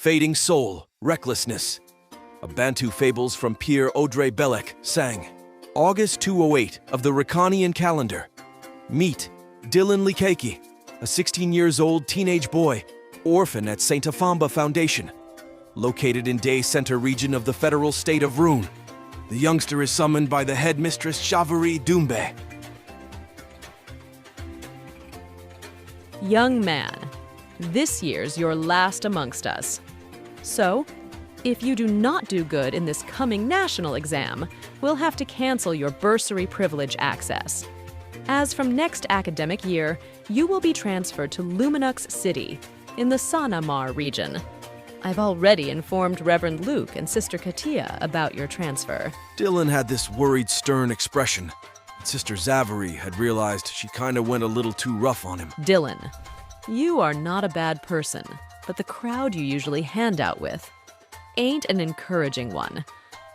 Fading Soul, Recklessness. A Bantu Fables from Pierre Audrey Mbeleg, Nsang. August 208 of the Rakhanian calendar. Meet Dylan Likeki, a 16-years-old teenage boy, orphan at St. Afamba Foundation, located in Day Center region of the federal state of Rune. The youngster is summoned by the headmistress Shaveri Dumbe. Young man, this year's your last amongst us. So, if you do not do good in this coming national exam, we'll have to cancel your bursary privilege access. As from next academic year, you will be transferred to Luminux City in the Sanamar region. I've already informed Reverend Luke and Sister Katia about your transfer. Dylan had this worried, stern expression. Sister Zavary had realized she kinda went a little too rough on him. Dylan, you are not a bad person, but the crowd you usually hand out with ain't an encouraging one.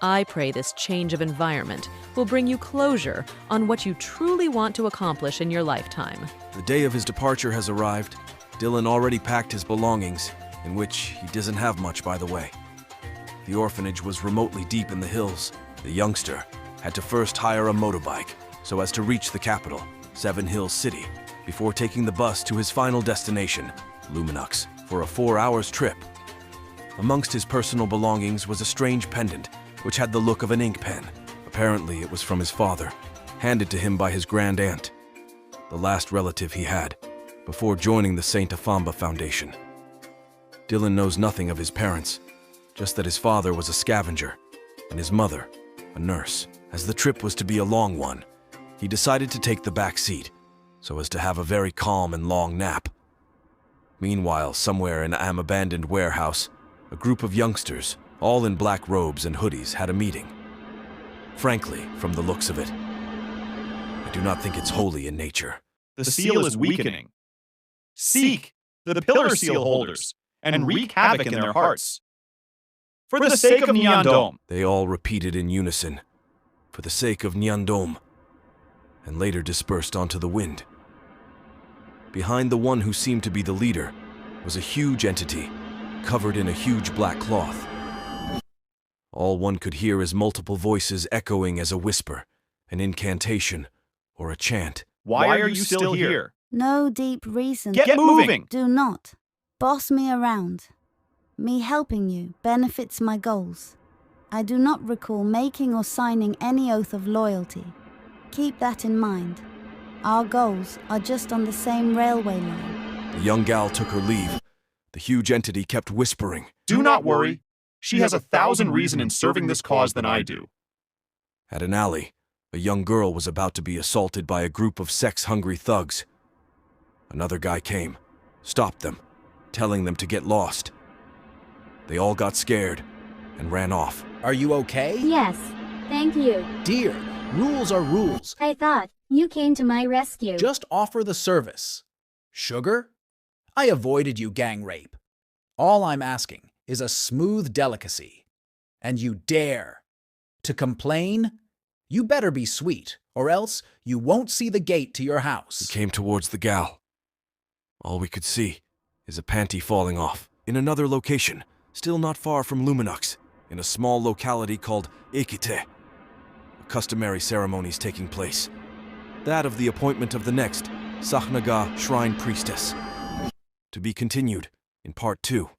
I pray this change of environment will bring you closure on what you truly want to accomplish in your lifetime. The day of his departure has arrived. Dylan already packed his belongings, in which he doesn't have much, by the way. The orphanage was remotely deep in the hills. The youngster had to first hire a motorbike so as to reach the capital, Seven Hills City, before taking the bus to his final destination, Luminux, for a 4-hour trip. Amongst his personal belongings was a strange pendant, which had the look of an ink pen. Apparently it was from his father, handed to him by his grand aunt, the last relative he had, before joining the St. Afamba Foundation. Dylan knows nothing of his parents, just that his father was a scavenger, and his mother, a nurse. As the trip was to be a long one, he decided to take the back seat, so as to have a very calm and long nap. Meanwhile, somewhere in an abandoned warehouse, a group of youngsters, all in black robes and hoodies, had a meeting. Frankly, from the looks of it, I do not think it's holy in nature. The seal is weakening. Seek the pillar seal holders and wreak havoc in their hearts. For the sake of Nyandom. They all repeated in unison, for the sake of Nyandom, and later dispersed onto the wind. Behind the one who seemed to be the leader was a huge entity, covered in a huge black cloth. All one could hear is multiple voices echoing as a whisper, an incantation, or a chant. Why are you still here? No deep reason. Get moving! Do not boss me around. Me helping you benefits my goals. I do not recall making or signing any oath of loyalty. Keep that in mind. Our goals are just on the same railway line. The young gal took her leave. The huge entity kept whispering. Do not worry. She has 1,000 reasons in serving this cause than I do. At an alley, a young girl was about to be assaulted by a group of sex-hungry thugs. Another guy came, stopped them, telling them to get lost. They all got scared and ran off. Are you okay? Yes, thank you. Dear, rules are rules. I thought you came to my rescue. Just offer the service. Sugar? I avoided you gang rape. All I'm asking is a smooth delicacy. And you dare to complain? You better be sweet, or else you won't see the gate to your house. He came towards the gal. All we could see is a panty falling off. In another location, still not far from Luminux, in a small locality called Ekite, customary ceremonies taking place. That of the appointment of the next Sakhnaga Shrine Priestess. To be continued in Part 2.